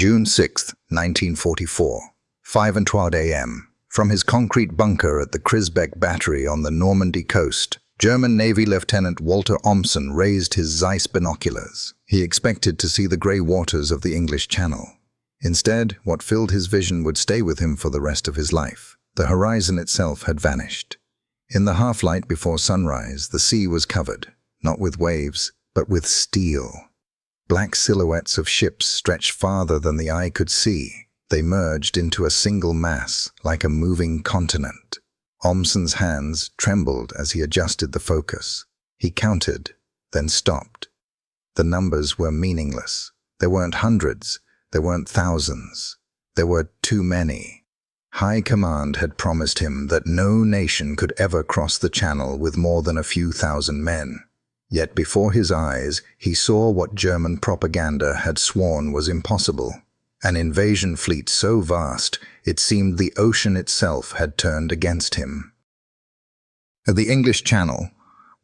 June 6, 1944, 5:12 a.m. From his concrete bunker at the Crisbeck Battery on the Normandy coast, German Navy Lieutenant Walter Omsen raised his Zeiss binoculars. He expected to see the grey waters of the English Channel. Instead, what filled his vision would stay with him for the rest of his life. The horizon itself had vanished. In the half-light before sunrise, the sea was covered, not with waves, but with steel. Black silhouettes of ships stretched farther than the eye could see. They merged into a single mass, like a moving continent. Omsen's hands trembled as he adjusted the focus. He counted, then stopped. The numbers were meaningless. There weren't hundreds, there weren't thousands. There were too many. High Command had promised him that no nation could ever cross the Channel with more than a few thousand men. Yet before his eyes, he saw what German propaganda had sworn was impossible. An invasion fleet so vast, it seemed the ocean itself had turned against him. The English Channel,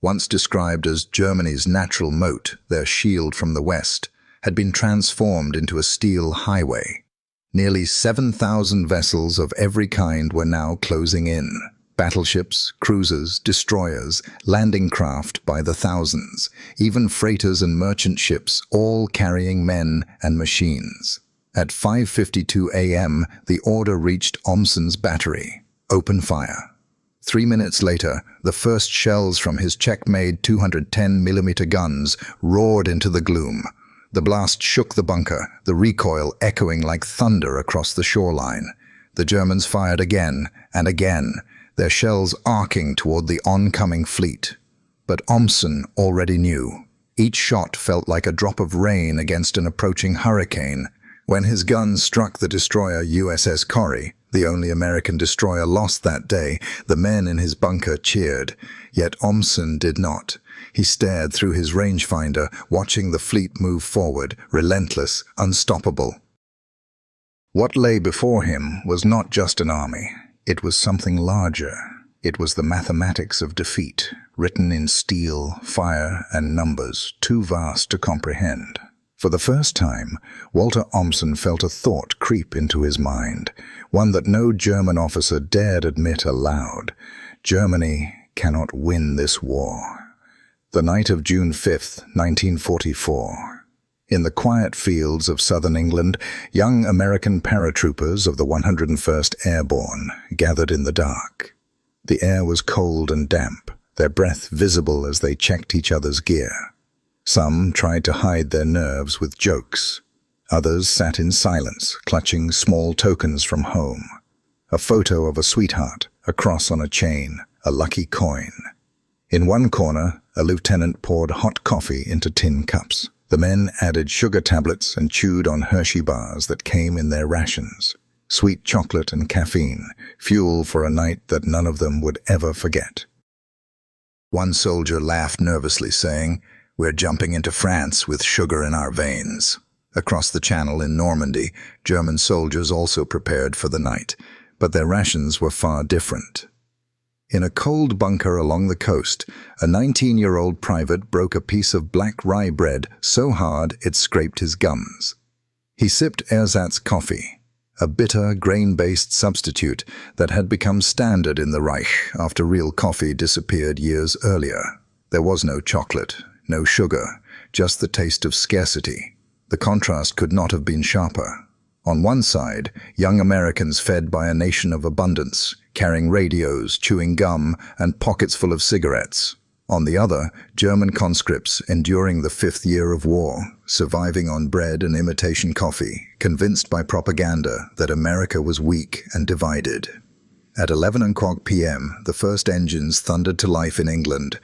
once described as Germany's natural moat, their shield from the west, had been transformed into a steel highway. Nearly 7,000 vessels of every kind were now closing in. Battleships, cruisers, destroyers, landing craft by the thousands, even freighters and merchant ships, all carrying men and machines. At 5:52 a.m., the order reached Omsen's battery. Open fire. 3 minutes later, the first shells from his Czech-made 210mm guns roared into the gloom. The blast shook the bunker, the recoil echoing like thunder across the shoreline. The Germans fired again and again, their shells arcing toward the oncoming fleet. But Omsen already knew. Each shot felt like a drop of rain against an approaching hurricane. When his guns struck the destroyer USS Corrie, the only American destroyer lost that day, the men in his bunker cheered. Yet Omsen did not. He stared through his rangefinder, watching the fleet move forward, relentless, unstoppable. What lay before him was not just an army. It was something larger. It was the mathematics of defeat, written in steel, fire, and numbers too vast to comprehend. For the first time, Walter Omsen felt a thought creep into his mind, one that no German officer dared admit aloud. Germany cannot win this war. The night of June 5, 1944. In the quiet fields of southern England, young American paratroopers of the 101st Airborne gathered in the dark. The air was cold and damp, their breath visible as they checked each other's gear. Some tried to hide their nerves with jokes. Others sat in silence, clutching small tokens from home. A photo of a sweetheart, a cross on a chain, a lucky coin. In one corner, a lieutenant poured hot coffee into tin cups. The men added sugar tablets and chewed on Hershey bars that came in their rations. Sweet chocolate and caffeine, fuel for a night that none of them would ever forget. One soldier laughed nervously, saying, "We're jumping into France with sugar in our veins." Across the Channel in Normandy, German soldiers also prepared for the night, but their rations were far different. In a cold bunker along the coast, a 19-year-old private broke a piece of black rye bread so hard it scraped his gums. He sipped ersatz coffee, a bitter, grain-based substitute that had become standard in the Reich after real coffee disappeared years earlier. There was no chocolate, no sugar, just the taste of scarcity. The contrast could not have been sharper. On one side, young Americans fed by a nation of abundance, carrying radios, chewing gum, and pockets full of cigarettes. On the other, German conscripts enduring the 5th year of war, surviving on bread and imitation coffee, convinced by propaganda that America was weak and divided. At 11:00 p.m., the first engines thundered to life in England.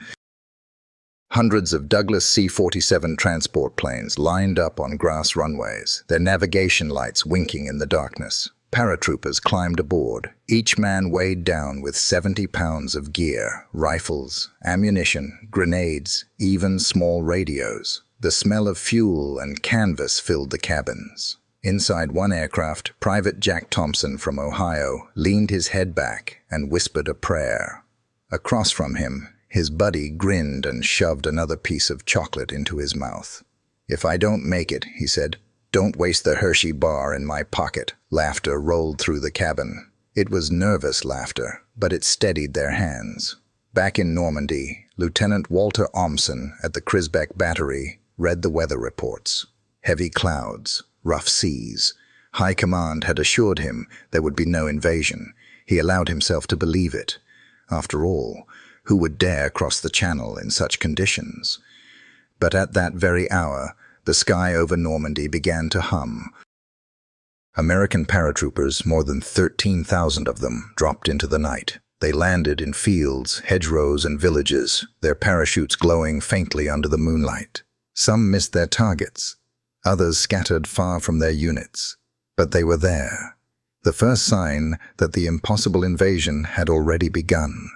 Hundreds of Douglas C-47 transport planes lined up on grass runways, their navigation lights winking in the darkness. Paratroopers climbed aboard, each man weighed down with 70 pounds of gear, rifles, ammunition, grenades, even small radios. The smell of fuel and canvas filled the cabins. Inside one aircraft, Private Jack Thompson from Ohio leaned his head back and whispered a prayer. Across from him, his buddy grinned and shoved another piece of chocolate into his mouth. "If I don't make it," he said, "Don't waste the Hershey bar in my pocket." Laughter rolled through the cabin. It was nervous laughter, but it steadied their hands. Back in Normandy, Lieutenant Walter Omsen at the Crisbeck Battery read the weather reports. Heavy clouds, rough seas. High Command had assured him there would be no invasion. He allowed himself to believe it. After all, who would dare cross the Channel in such conditions? But at that very hour, the sky over Normandy began to hum. American paratroopers, more than 13,000 of them, dropped into the night. They landed in fields, hedgerows, and villages, their parachutes glowing faintly under the moonlight. Some missed their targets. Others scattered far from their units. But they were there. The first sign that the impossible invasion had already begun.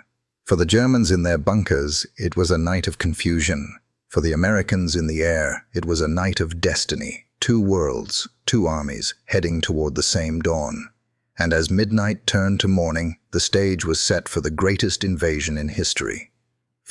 For the Germans in their bunkers, it was a night of confusion. For the Americans in the air, it was a night of destiny. Two worlds, two armies, heading toward the same dawn. And as midnight turned to morning, the stage was set for the greatest invasion in history.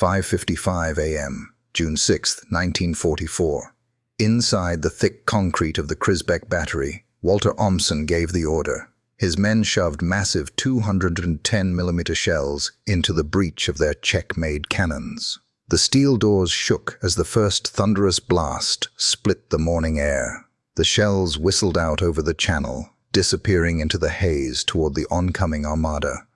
5:55 a.m., June 6, 1944. Inside the thick concrete of the Crisbeck Battery, Walter Omsen gave the order. His men shoved massive 210mm shells into the breech of their Czech-made cannons. The steel doors shook as the first thunderous blast split the morning air. The shells whistled out over the Channel, disappearing into the haze toward the oncoming armada.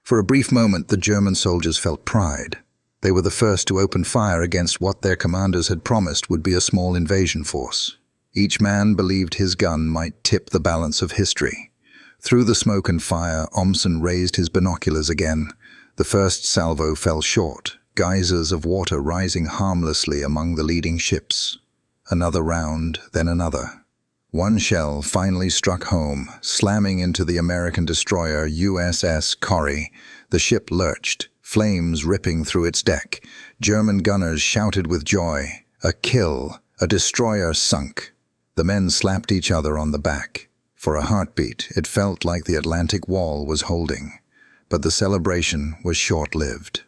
For a brief moment, the German soldiers felt pride. They were the first to open fire against what their commanders had promised would be a small invasion force. Each man believed his gun might tip the balance of history. Through the smoke and fire, Omsen raised his binoculars again. The first salvo fell short, geysers of water rising harmlessly among the leading ships. Another round, then another. One shell finally struck home, slamming into the American destroyer USS Corrie. The ship lurched, flames ripping through its deck. German gunners shouted with joy. A kill, a destroyer sunk. The men slapped each other on the back. For a heartbeat, it felt like the Atlantic Wall was holding. But the celebration was short-lived.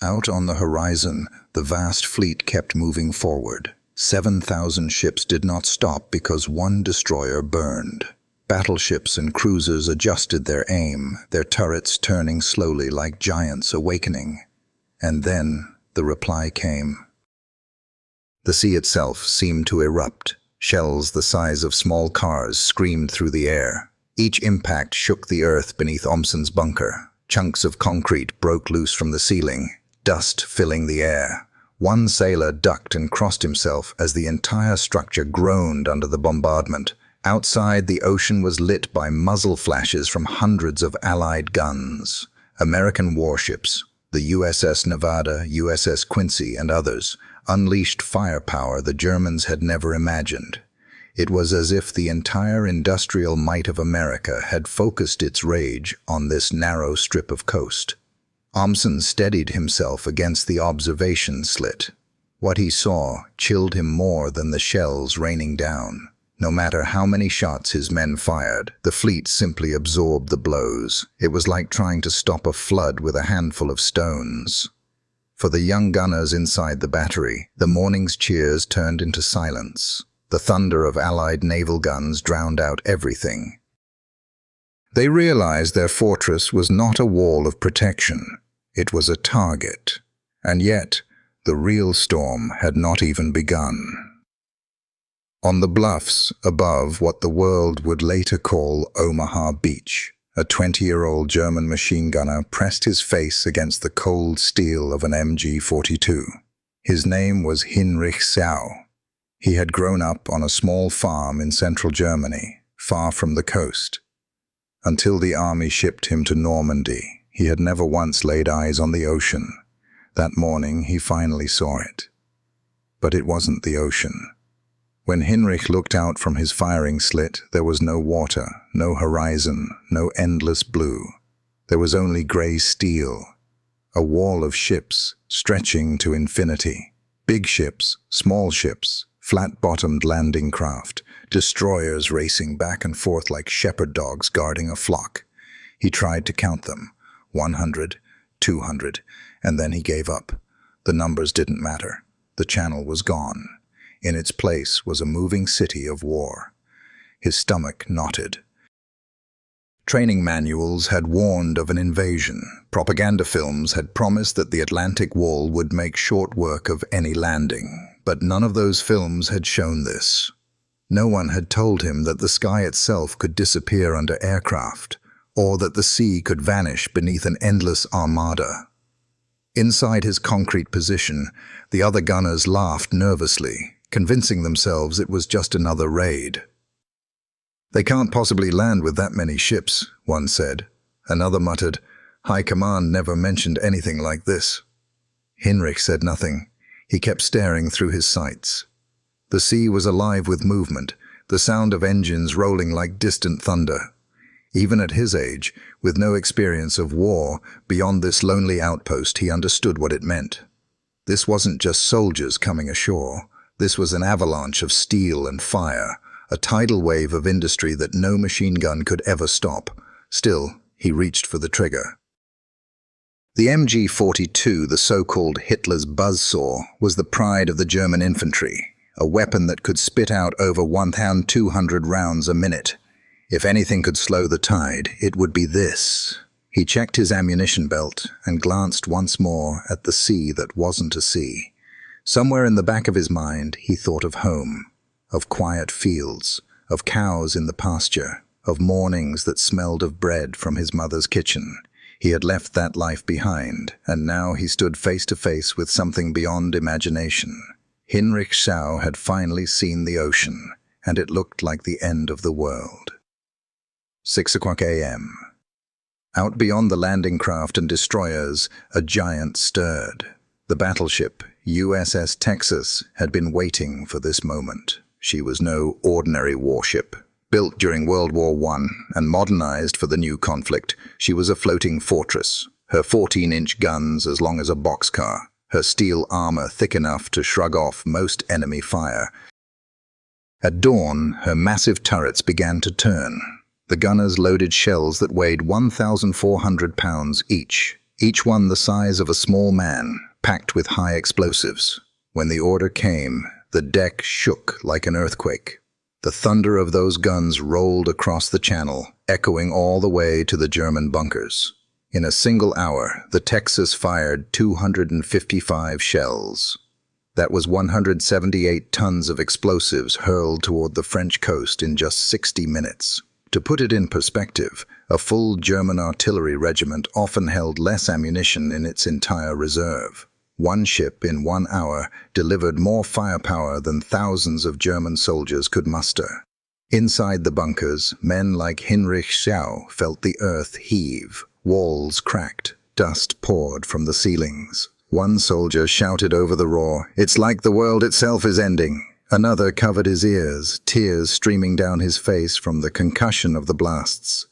Out on the horizon, the vast fleet kept moving forward. 7,000 ships did not stop because one destroyer burned. Battleships and cruisers adjusted their aim, their turrets turning slowly like giants awakening. And then the reply came. The sea itself seemed to erupt. Shells the size of small cars screamed through the air. Each impact shook the earth beneath Omsen's bunker. Chunks of concrete broke loose from the ceiling, dust filling the air. One sailor ducked and crossed himself as the entire structure groaned under the bombardment. Outside, the ocean was lit by muzzle flashes from hundreds of Allied guns. American warships, the USS Nevada, USS Quincy, and others, unleashed firepower the Germans had never imagined. It was as if the entire industrial might of America had focused its rage on this narrow strip of coast. Omsen steadied himself against the observation slit. What he saw chilled him more than the shells raining down. No matter how many shots his men fired, the fleet simply absorbed the blows. It was like trying to stop a flood with a handful of stones. For the young gunners inside the battery, the morning's cheers turned into silence. The thunder of Allied naval guns drowned out everything. They realized their fortress was not a wall of protection. It was a target. And yet, the real storm had not even begun. On the bluffs above what the world would later call Omaha Beach, a 20-year-old German machine gunner pressed his face against the cold steel of an MG-42. His name was Heinrich Sau. He had grown up on a small farm in central Germany, far from the coast. Until the army shipped him to Normandy, he had never once laid eyes on the ocean. That morning he finally saw it. But it wasn't the ocean. When Heinrich looked out from his firing slit, there was no water, no horizon, no endless blue. There was only gray steel, a wall of ships stretching to infinity. Big ships, small ships, flat-bottomed landing craft, destroyers racing back and forth like shepherd dogs guarding a flock. He tried to count them, 100, 200, and then he gave up. The numbers didn't matter. The Channel was gone. In its place was a moving city of war. His stomach knotted. Training manuals had warned of an invasion. Propaganda films had promised that the Atlantic Wall would make short work of any landing. But none of those films had shown this. No one had told him that the sky itself could disappear under aircraft, or that the sea could vanish beneath an endless armada. Inside his concrete position, the other gunners laughed nervously, convincing themselves it was just another raid. "They can't possibly land with that many ships," one said. Another muttered, "High Command never mentioned anything like this." Hinrich said nothing. He kept staring through his sights. The sea was alive with movement, the sound of engines rolling like distant thunder. Even at his age, with no experience of war, beyond this lonely outpost, he understood what it meant. This wasn't just soldiers coming ashore. This was an avalanche of steel and fire, a tidal wave of industry that no machine gun could ever stop. Still, he reached for the trigger. The MG-42, the so-called Hitler's buzzsaw, was the pride of the German infantry, a weapon that could spit out over 1,200 rounds a minute. If anything could slow the tide, it would be this. He checked his ammunition belt and glanced once more at the sea that wasn't a sea. Somewhere in the back of his mind, he thought of home, of quiet fields, of cows in the pasture, of mornings that smelled of bread from his mother's kitchen. He had left that life behind, and now he stood face to face with something beyond imagination. Hinrich Schau had finally seen the ocean, and it looked like the end of the world. 6:00 a.m. Out beyond the landing craft and destroyers, a giant stirred. The battleship, USS Texas, had been waiting for this moment. She was no ordinary warship. Built during World War I and modernized for the new conflict, she was a floating fortress, her 14-inch guns as long as a boxcar, her steel armor thick enough to shrug off most enemy fire. At dawn, her massive turrets began to turn. The gunners loaded shells that weighed 1,400 pounds each one the size of a small man, packed with high explosives. When the order came, the deck shook like an earthquake. The thunder of those guns rolled across the channel, echoing all the way to the German bunkers. In a single hour, the Texas fired 255 shells. That was 178 tons of explosives hurled toward the French coast in just 60 minutes. To put it in perspective, a full German artillery regiment often held less ammunition in its entire reserve. One ship in 1 hour delivered more firepower than thousands of German soldiers could muster. Inside the bunkers, men like Hinrich Schau felt the earth heave. Walls cracked, dust poured from the ceilings. One soldier shouted over the roar, "It's like the world itself is ending." Another covered his ears, tears streaming down his face from the concussion of the blasts.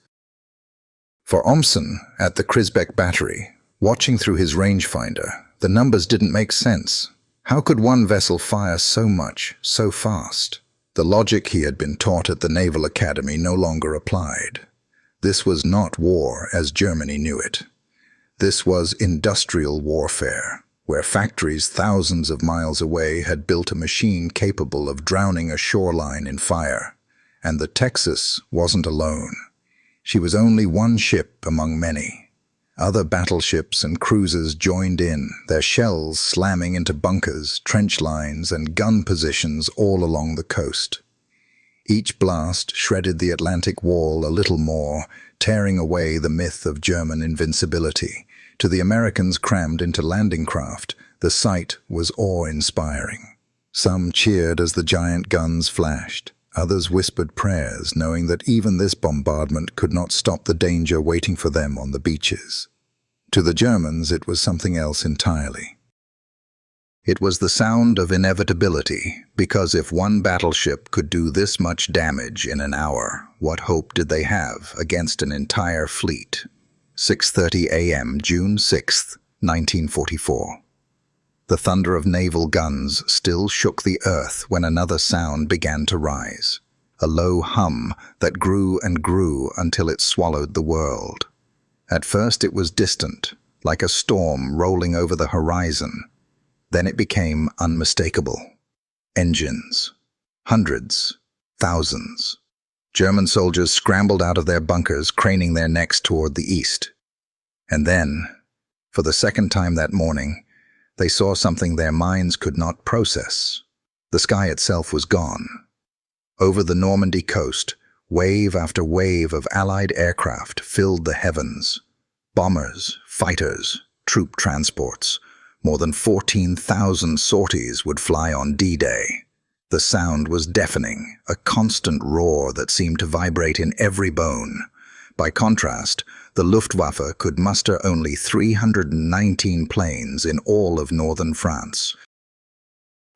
For Omsen, at the Crisbeck battery, watching through his rangefinder, the numbers didn't make sense. How could one vessel fire so much, so fast? The logic he had been taught at the Naval Academy no longer applied. This was not war as Germany knew it. This was industrial warfare, where factories thousands of miles away had built a machine capable of drowning a shoreline in fire. And the Texas wasn't alone. She was only one ship among many. Other battleships and cruisers joined in, their shells slamming into bunkers, trench lines, and gun positions all along the coast. Each blast shredded the Atlantic Wall a little more, tearing away the myth of German invincibility. To the Americans crammed into landing craft, the sight was awe-inspiring. Some cheered as the giant guns flashed. Others whispered prayers, knowing that even this bombardment could not stop the danger waiting for them on the beaches. To the Germans, it was something else entirely. It was the sound of inevitability, because if one battleship could do this much damage in an hour, what hope did they have against an entire fleet? 6:30 a.m., June 6, 1944. The thunder of naval guns still shook the earth when another sound began to rise. A low hum that grew and grew until it swallowed the world. At first it was distant, like a storm rolling over the horizon. Then it became unmistakable. Engines. Hundreds. Thousands. German soldiers scrambled out of their bunkers, craning their necks toward the east. And then, for the second time that morning, they saw something their minds could not process. The sky itself was gone. Over the Normandy coast, wave after wave of Allied aircraft filled the heavens. Bombers, fighters, troop transports. More than 14,000 sorties would fly on D-Day. The sound was deafening, a constant roar that seemed to vibrate in every bone. By contrast, the Luftwaffe could muster only 319 planes in all of northern France.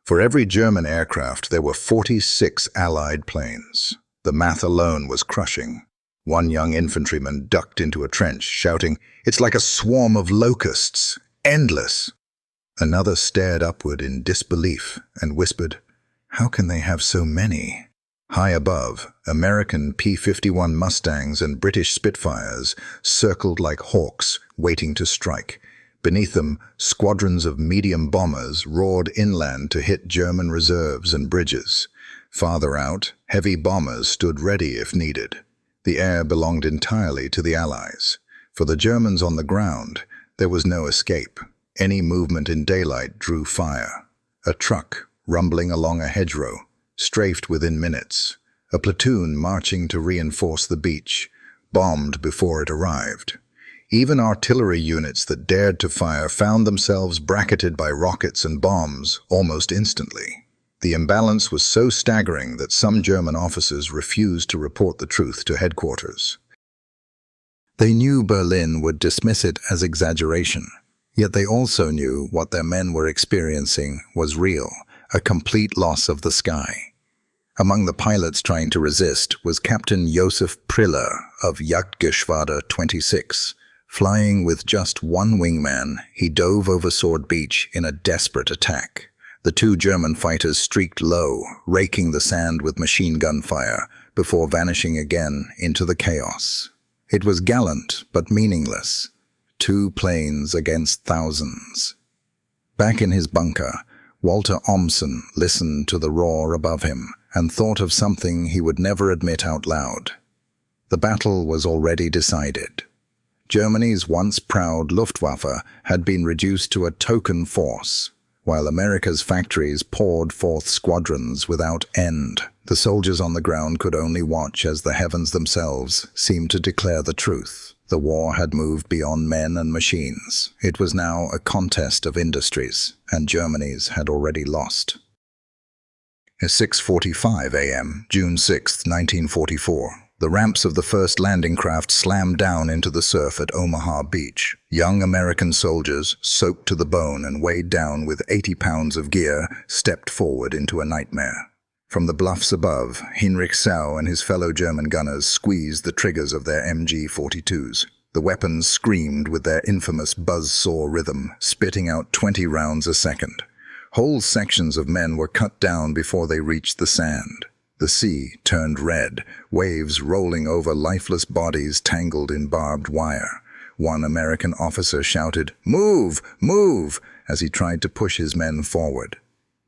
For every German aircraft, there were 46 Allied planes. The math alone was crushing. One young infantryman ducked into a trench, shouting, "It's like a swarm of locusts! Endless!" Another stared upward in disbelief and whispered, "How can they have so many?" High above, American P-51 Mustangs and British Spitfires circled like hawks, waiting to strike. Beneath them, squadrons of medium bombers roared inland to hit German reserves and bridges. Farther out, heavy bombers stood ready if needed. The air belonged entirely to the Allies. For the Germans on the ground, there was no escape. Any movement in daylight drew fire. A truck, rumbling along a hedgerow, strafed within minutes. A platoon marching to reinforce the beach, bombed before it arrived. Even artillery units that dared to fire found themselves bracketed by rockets and bombs almost instantly. The imbalance was so staggering that some German officers refused to report the truth to headquarters. They knew Berlin would dismiss it as exaggeration, yet they also knew what their men were experiencing was real, a complete loss of the sky. Among the pilots trying to resist was Captain Josef Priller of Jagdgeschwader 26. Flying with just one wingman, he dove over Sword Beach in a desperate attack. The two German fighters streaked low, raking the sand with machine gun fire, before vanishing again into the chaos. It was gallant but meaningless. 2 planes against thousands. Back in his bunker, Walter Omsen listened to the roar above him and thought of something he would never admit out loud. The battle was already decided. Germany's once proud Luftwaffe had been reduced to a token force, while America's factories poured forth squadrons without end. The soldiers on the ground could only watch as the heavens themselves seemed to declare the truth. The war had moved beyond men and machines. It was now a contest of industries, and Germany's had already lost. At 6:45 a.m., June 6, 1944, the ramps of the first landing craft slammed down into the surf at Omaha Beach. Young American soldiers, soaked to the bone and weighed down with 80 pounds of gear, stepped forward into a nightmare. From the bluffs above, Heinrich Sau and his fellow German gunners squeezed the triggers of their MG-42s. The weapons screamed with their infamous buzzsaw rhythm, spitting out 20 rounds a second. Whole sections of men were cut down before they reached the sand. The sea turned red, waves rolling over lifeless bodies tangled in barbed wire. One American officer shouted, "Move! Move!" as he tried to push his men forward.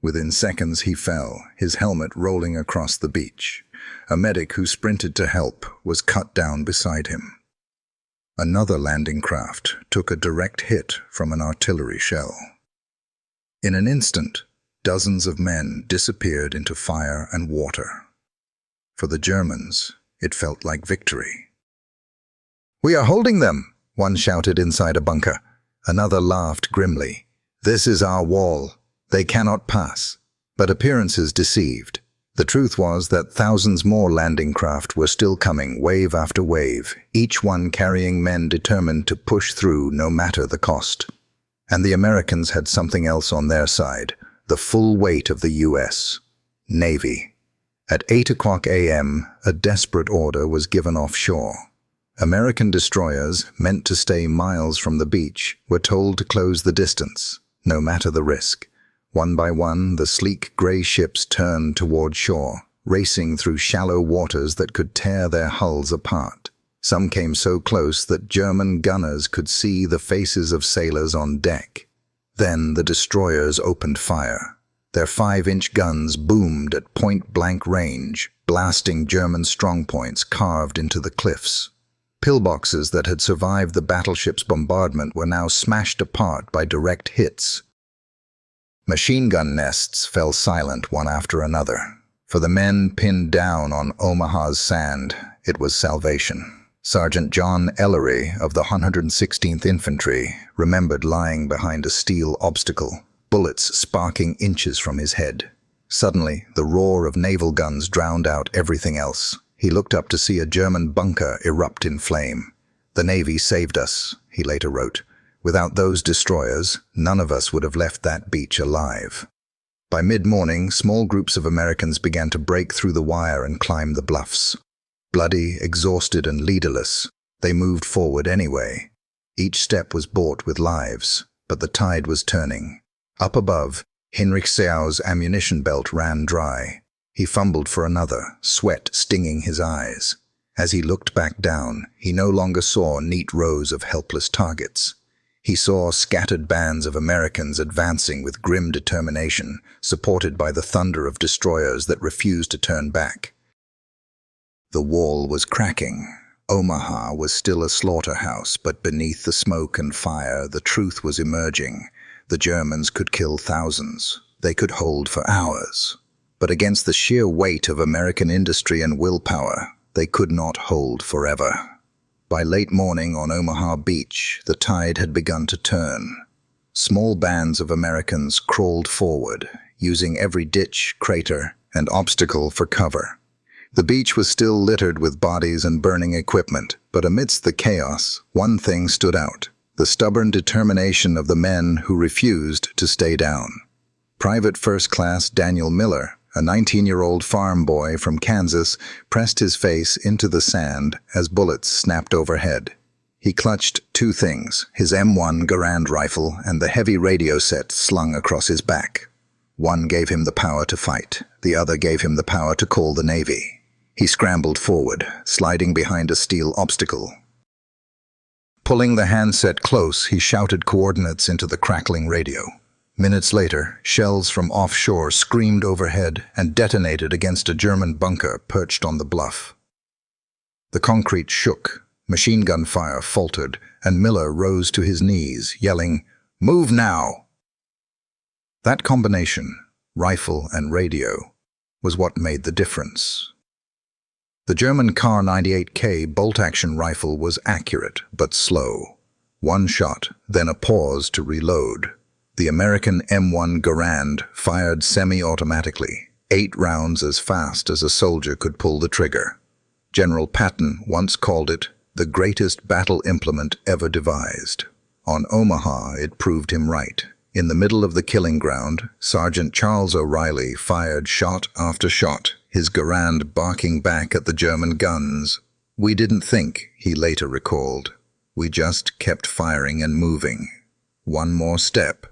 Within seconds he fell, his helmet rolling across the beach. A medic who sprinted to help was cut down beside him. Another landing craft took a direct hit from an artillery shell. In an instant, dozens of men disappeared into fire and water. For the Germans, it felt like victory. "We are holding them!" one shouted inside a bunker. Another laughed grimly. "This is our wall. They cannot pass." But appearances deceived. The truth was that thousands more landing craft were still coming, wave after wave, each one carrying men determined to push through no matter the cost. And the Americans had something else on their side, the full weight of the U.S. Navy. At 8 o'clock a.m., a desperate order was given offshore. American destroyers, meant to stay miles from the beach, were told to close the distance, no matter the risk. One by one, the sleek gray ships turned toward shore, racing through shallow waters that could tear their hulls apart. Some came so close that German gunners could see the faces of sailors on deck. Then the destroyers opened fire. Their 5-inch guns boomed at point-blank range, blasting German strongpoints carved into the cliffs. Pillboxes that had survived the battleship's bombardment were now smashed apart by direct hits. Machine gun nests fell silent one after another. For the men pinned down on Omaha's sand, it was salvation. Sergeant John Ellery of the 116th Infantry remembered lying behind a steel obstacle, bullets sparking inches from his head. Suddenly, the roar of naval guns drowned out everything else. He looked up to see a German bunker erupt in flame. "The Navy saved us," he later wrote. "Without those destroyers, none of us would have left that beach alive." By mid-morning, small groups of Americans began to break through the wire and climb the bluffs. Bloody, exhausted, and leaderless, they moved forward anyway. Each step was bought with lives, but the tide was turning. Up above, Heinrich Seau's ammunition belt ran dry. He fumbled for another, sweat stinging his eyes. As he looked back down, he no longer saw neat rows of helpless targets. He saw scattered bands of Americans advancing with grim determination, supported by the thunder of destroyers that refused to turn back. The wall was cracking. Omaha was still a slaughterhouse, but beneath the smoke and fire, the truth was emerging. The Germans could kill thousands. They could hold for hours. But against the sheer weight of American industry and willpower, they could not hold forever. By late morning on Omaha Beach, the tide had begun to turn. Small bands of Americans crawled forward, using every ditch, crater, and obstacle for cover. The beach was still littered with bodies and burning equipment, but amidst the chaos, one thing stood out: the stubborn determination of the men who refused to stay down. Private First Class Daniel Miller, a 19-year-old farm boy from Kansas, pressed his face into the sand as bullets snapped overhead. He clutched two things: his M1 Garand rifle and the heavy radio set slung across his back. One gave him the power to fight, the other gave him the power to call the Navy. He scrambled forward, sliding behind a steel obstacle. Pulling the handset close, he shouted coordinates into the crackling radio. Minutes later, shells from offshore screamed overhead and detonated against a German bunker perched on the bluff. The concrete shook, machine gun fire faltered, and Miller rose to his knees, yelling, "Move now!" That combination, rifle and radio, was what made the difference. The German Kar 98K bolt-action rifle was accurate but slow. One shot, then a pause to reload. The American M1 Garand fired semi-automatically, 8 rounds as fast as a soldier could pull the trigger. General Patton once called it the greatest battle implement ever devised. On Omaha, it proved him right. In the middle of the killing ground, Sergeant Charles O'Reilly fired shot after shot, his Garand barking back at the German guns. "We didn't think," he later recalled. "We just kept firing and moving. One more step.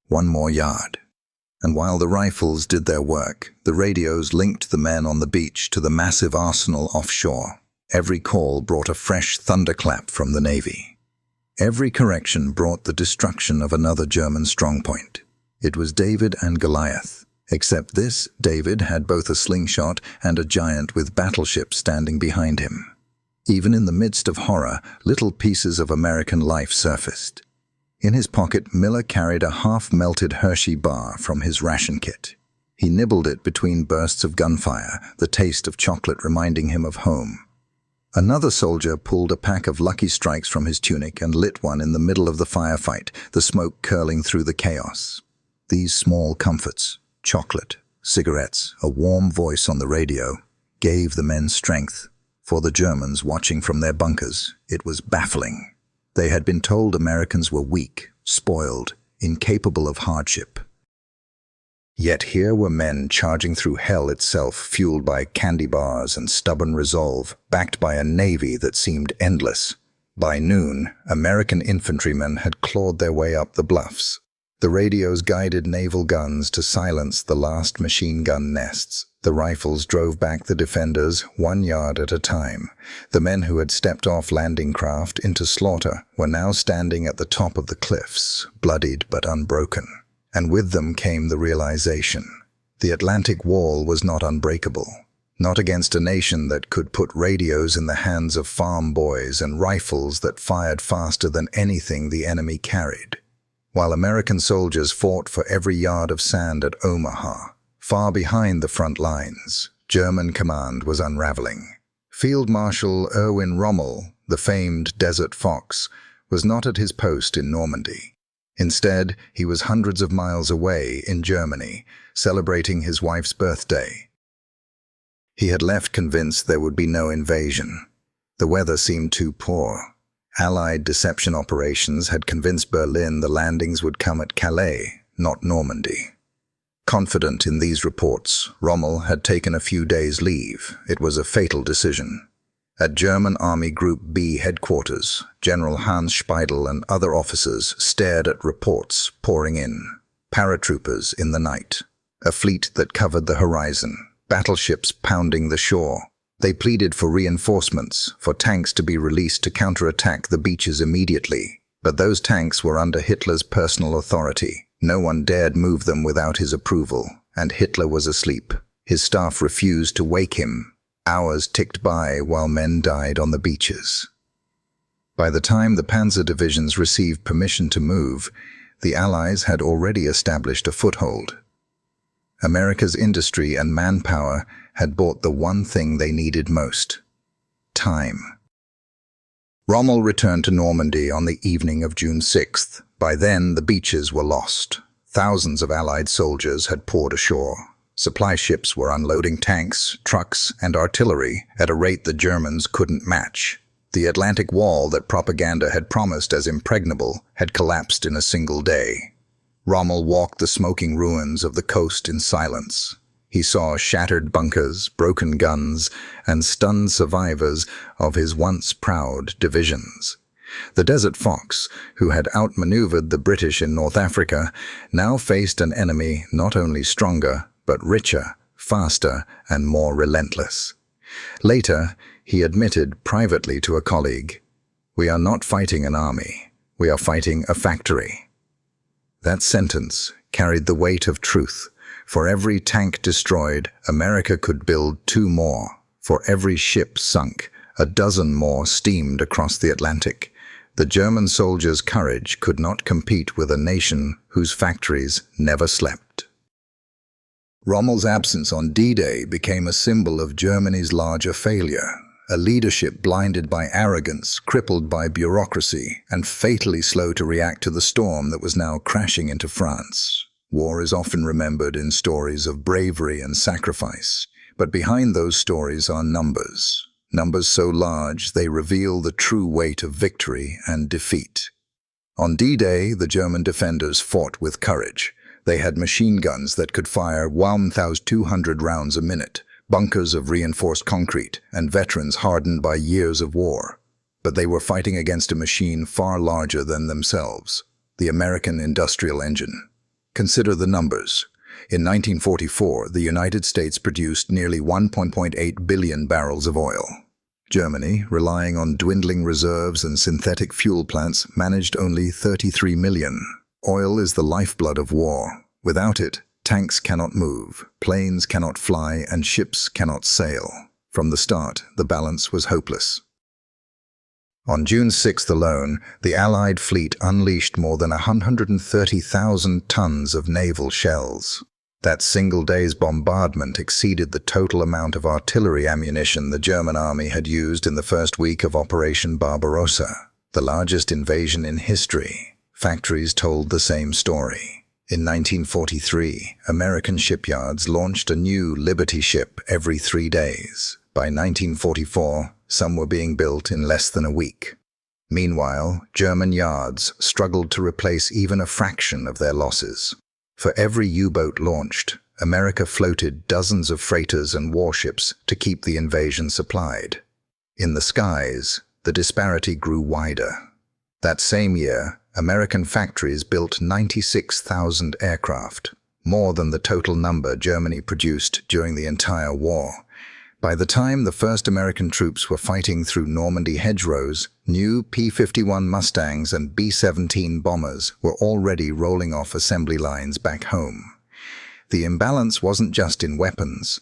One more yard." And while the rifles did their work, the radios linked the men on the beach to the massive arsenal offshore. Every call brought a fresh thunderclap from the Navy. Every correction brought the destruction of another German strongpoint. It was David and Goliath. Except this, David had both a slingshot and a giant with battleships standing behind him. Even in the midst of horror, little pieces of American life surfaced. In his pocket, Miller carried a half-melted Hershey bar from his ration kit. He nibbled it between bursts of gunfire, the taste of chocolate reminding him of home. Another soldier pulled a pack of Lucky Strikes from his tunic and lit one in the middle of the firefight, the smoke curling through the chaos. These small comforts, chocolate, cigarettes, a warm voice on the radio, gave the men strength. For the Germans watching from their bunkers, it was baffling. They had been told Americans were weak, spoiled, incapable of hardship. Yet here were men charging through hell itself, fueled by candy bars and stubborn resolve, backed by a navy that seemed endless. By noon, American infantrymen had clawed their way up the bluffs. The radios guided naval guns to silence the last machine gun nests. The rifles drove back the defenders 1 yard at a time. The men who had stepped off landing craft into slaughter were now standing at the top of the cliffs, bloodied but unbroken. And with them came the realization. The Atlantic Wall was not unbreakable. Not against a nation that could put radios in the hands of farm boys and rifles that fired faster than anything the enemy carried. While American soldiers fought for every yard of sand at Omaha, far behind the front lines, German command was unraveling. Field Marshal Erwin Rommel, the famed Desert Fox, was not at his post in Normandy. Instead, he was hundreds of miles away in Germany, celebrating his wife's birthday. He had left convinced there would be no invasion. The weather seemed too poor. Allied deception operations had convinced Berlin the landings would come at Calais, not Normandy. Confident in these reports, Rommel had taken a few days' leave. It was a fatal decision. At German Army Group B headquarters, General Hans Speidel and other officers stared at reports pouring in. Paratroopers in the night. A fleet that covered the horizon. Battleships pounding the shore. They pleaded for reinforcements, for tanks to be released to counterattack the beaches immediately. But those tanks were under Hitler's personal authority. No one dared move them without his approval, and Hitler was asleep. His staff refused to wake him. Hours ticked by while men died on the beaches. By the time the panzer divisions received permission to move, the Allies had already established a foothold. America's industry and manpower had bought the one thing they needed most: time. Rommel returned to Normandy on the evening of June 6th. By then, the beaches were lost. Thousands of Allied soldiers had poured ashore. Supply ships were unloading tanks, trucks, and artillery at a rate the Germans couldn't match. The Atlantic Wall that propaganda had promised as impregnable had collapsed in a single day. Rommel walked the smoking ruins of the coast in silence. He saw shattered bunkers, broken guns, and stunned survivors of his once proud divisions. The Desert Fox, who had outmaneuvered the British in North Africa, now faced an enemy not only stronger, but richer, faster, and more relentless. Later, he admitted privately to a colleague, "We are not fighting an army, we are fighting a factory." That sentence carried the weight of truth. For every tank destroyed, America could build 2 more. For every ship sunk, a dozen more steamed across the Atlantic. The German soldiers' courage could not compete with a nation whose factories never slept. Rommel's absence on D-Day became a symbol of Germany's larger failure. A leadership blinded by arrogance, crippled by bureaucracy, and fatally slow to react to the storm that was now crashing into France. War is often remembered in stories of bravery and sacrifice, but behind those stories are numbers. Numbers so large they reveal the true weight of victory and defeat. On D-Day, the German defenders fought with courage. They had machine guns that could fire 1,200 rounds a minute, bunkers of reinforced concrete, and veterans hardened by years of war. But they were fighting against a machine far larger than themselves, the American industrial engine. Consider the numbers. In 1944, the United States produced nearly 1.8 billion barrels of oil. Germany, relying on dwindling reserves and synthetic fuel plants, managed only 33 million. Oil is the lifeblood of war. Without it, tanks cannot move, planes cannot fly, and ships cannot sail. From the start, the balance was hopeless. On June 6th alone, the Allied fleet unleashed more than 130,000 tons of naval shells. That single day's bombardment exceeded the total amount of artillery ammunition the German army had used in the first week of Operation Barbarossa, the largest invasion in history. Factories told the same story. In 1943, American shipyards launched a new Liberty ship every 3 days. By 1944, some were being built in less than a week. Meanwhile, German yards struggled to replace even a fraction of their losses. For every U-boat launched, America floated dozens of freighters and warships to keep the invasion supplied. In the skies, the disparity grew wider. That same year, American factories built 96,000 aircraft, more than the total number Germany produced during the entire war. By the time the first American troops were fighting through Normandy hedgerows, new P-51 Mustangs and B-17 bombers were already rolling off assembly lines back home. The imbalance wasn't just in weapons.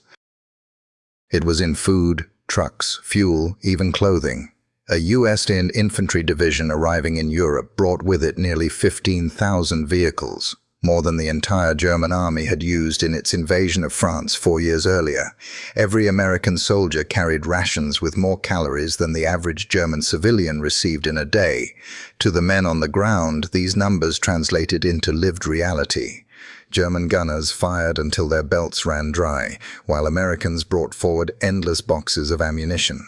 It was in food, trucks, fuel, even clothing. A U.S. infantry division arriving in Europe brought with it nearly 15,000 vehicles, more than the entire German army had used in its invasion of France 4 years earlier. Every American soldier carried rations with more calories than the average German civilian received in a day. To the men on the ground, these numbers translated into lived reality. German gunners fired until their belts ran dry, while Americans brought forward endless boxes of ammunition.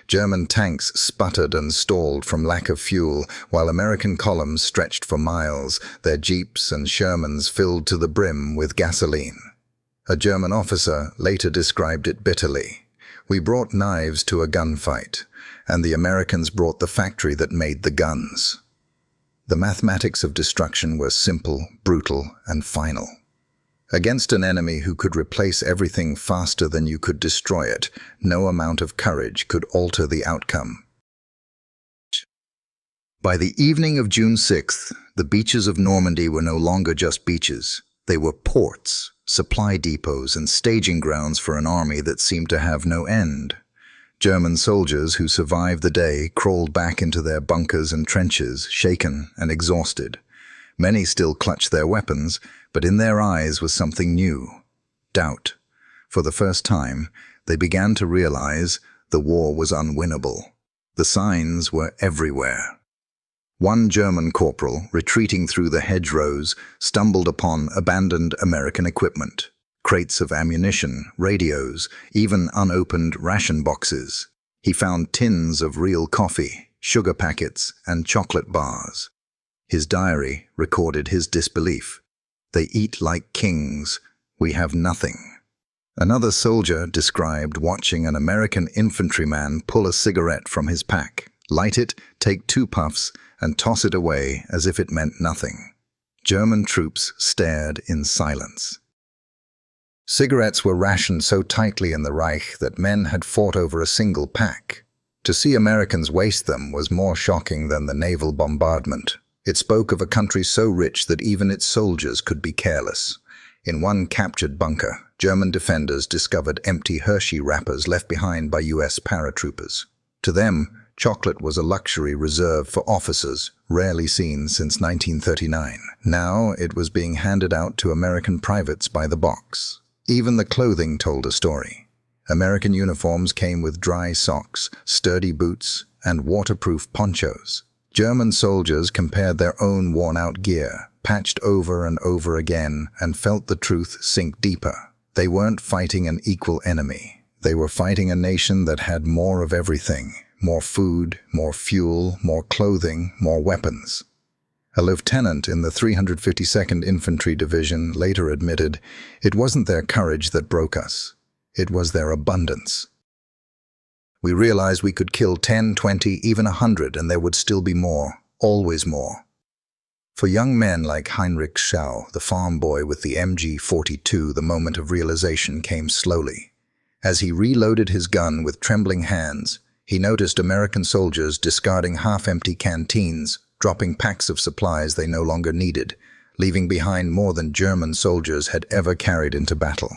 German tanks sputtered and stalled from lack of fuel, while American columns stretched for miles, their jeeps and Shermans filled to the brim with gasoline. A German officer later described it bitterly. "We brought knives to a gunfight, and the Americans brought the factory that made the guns." The mathematics of destruction were simple, brutal, and final. Against an enemy who could replace everything faster than you could destroy it, no amount of courage could alter the outcome. By the evening of June 6th, the beaches of Normandy were no longer just beaches. They were ports, supply depots, and staging grounds for an army that seemed to have no end. German soldiers who survived the day crawled back into their bunkers and trenches, shaken and exhausted. Many still clutched their weapons, but in their eyes was something new: doubt. For the first time, they began to realize the war was unwinnable. The signs were everywhere. One German corporal, retreating through the hedgerows, stumbled upon abandoned American equipment: crates of ammunition, radios, even unopened ration boxes. He found tins of real coffee, sugar packets, and chocolate bars. His diary recorded his disbelief. "They eat like kings. We have nothing." Another soldier described watching an American infantryman pull a cigarette from his pack, light it, take 2 puffs, and toss it away as if it meant nothing. German troops stared in silence. Cigarettes were rationed so tightly in the Reich that men had fought over a single pack. To see Americans waste them was more shocking than the naval bombardment. It spoke of a country so rich that even its soldiers could be careless. In one captured bunker, German defenders discovered empty Hershey wrappers left behind by U.S. paratroopers. To them, chocolate was a luxury reserved for officers, rarely seen since 1939. Now it was being handed out to American privates by the box. Even the clothing told a story. American uniforms came with dry socks, sturdy boots, and waterproof ponchos. German soldiers compared their own worn-out gear, patched over and over again, and felt the truth sink deeper. They weren't fighting an equal enemy. They were fighting a nation that had more of everything: more food, more fuel, more clothing, more weapons. A lieutenant in the 352nd Infantry Division later admitted, "It wasn't their courage that broke us. It was their abundance. We realized we could kill 10, 20, even 100, and there would still be more, always more." For young men like Heinrich Schau, the farm boy with the MG-42, the moment of realization came slowly. As he reloaded his gun with trembling hands, he noticed American soldiers discarding half-empty canteens, dropping packs of supplies they no longer needed, leaving behind more than German soldiers had ever carried into battle.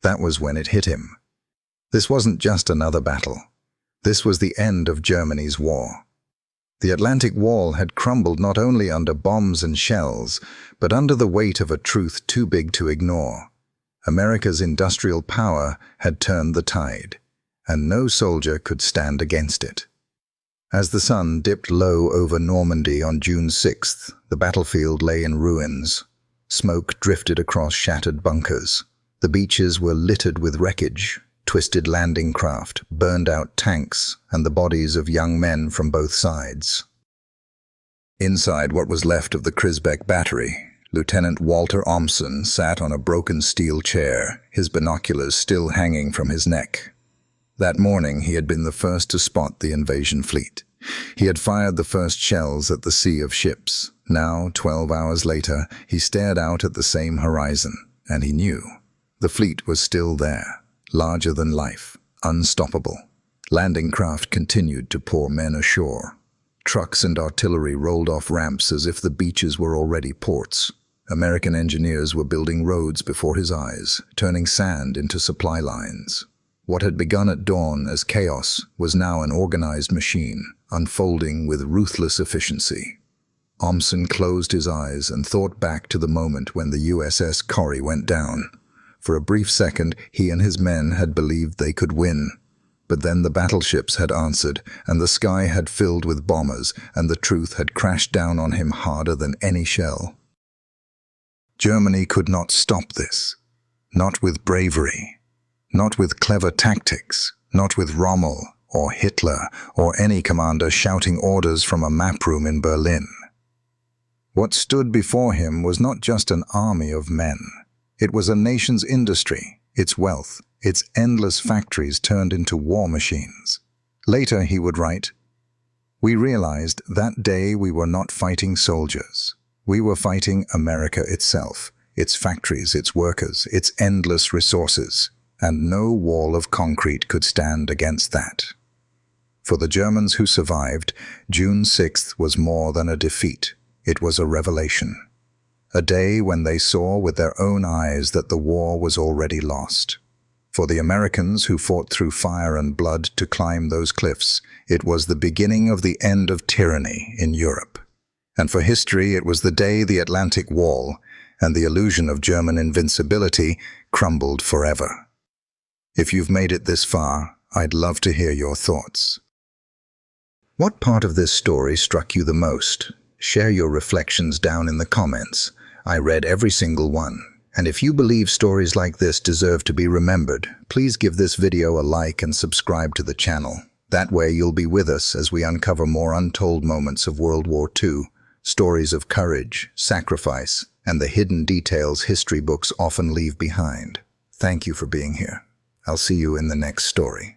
That was when it hit him. This wasn't just another battle. This was the end of Germany's war. The Atlantic Wall had crumbled not only under bombs and shells, but under the weight of a truth too big to ignore. America's industrial power had turned the tide, and no soldier could stand against it. As the sun dipped low over Normandy on June 6th, the battlefield lay in ruins. Smoke drifted across shattered bunkers. The beaches were littered with wreckage: twisted landing craft, burned-out tanks, and the bodies of young men from both sides. Inside what was left of the Crisbeck battery, Lieutenant Walter Omsen sat on a broken steel chair, his binoculars still hanging from his neck. That morning he had been the first to spot the invasion fleet. He had fired the first shells at the sea of ships. Now, 12 hours later, he stared out at the same horizon, and he knew. The fleet was still there, larger than life, unstoppable. Landing craft continued to pour men ashore. Trucks and artillery rolled off ramps as if the beaches were already ports. American engineers were building roads before his eyes, turning sand into supply lines. What had begun at dawn as chaos was now an organized machine, unfolding with ruthless efficiency. Omsen closed his eyes and thought back to the moment when the USS Corrie went down. For a brief second, he and his men had believed they could win. But then the battleships had answered, and the sky had filled with bombers, and the truth had crashed down on him harder than any shell. Germany could not stop this. Not with bravery. Not with clever tactics. Not with Rommel or Hitler or any commander shouting orders from a map room in Berlin. What stood before him was not just an army of men. It was a nation's industry, its wealth, its endless factories turned into war machines. Later he would write, "We realized that day we were not fighting soldiers. We were fighting America itself, its factories, its workers, its endless resources, and no wall of concrete could stand against that." For the Germans who survived, June 6th was more than a defeat. It was a revelation. A day when they saw with their own eyes that the war was already lost. For the Americans who fought through fire and blood to climb those cliffs, it was the beginning of the end of tyranny in Europe. And for history, it was the day the Atlantic Wall and the illusion of German invincibility crumbled forever. If you've made it this far, I'd love to hear your thoughts. What part of this story struck you the most? Share your reflections down in the comments. I read every single one. And if you believe stories like this deserve to be remembered, please give this video a like and subscribe to the channel. That way you'll be with us as we uncover more untold moments of World War II, stories of courage, sacrifice, and the hidden details history books often leave behind. Thank you for being here. I'll see you in the next story.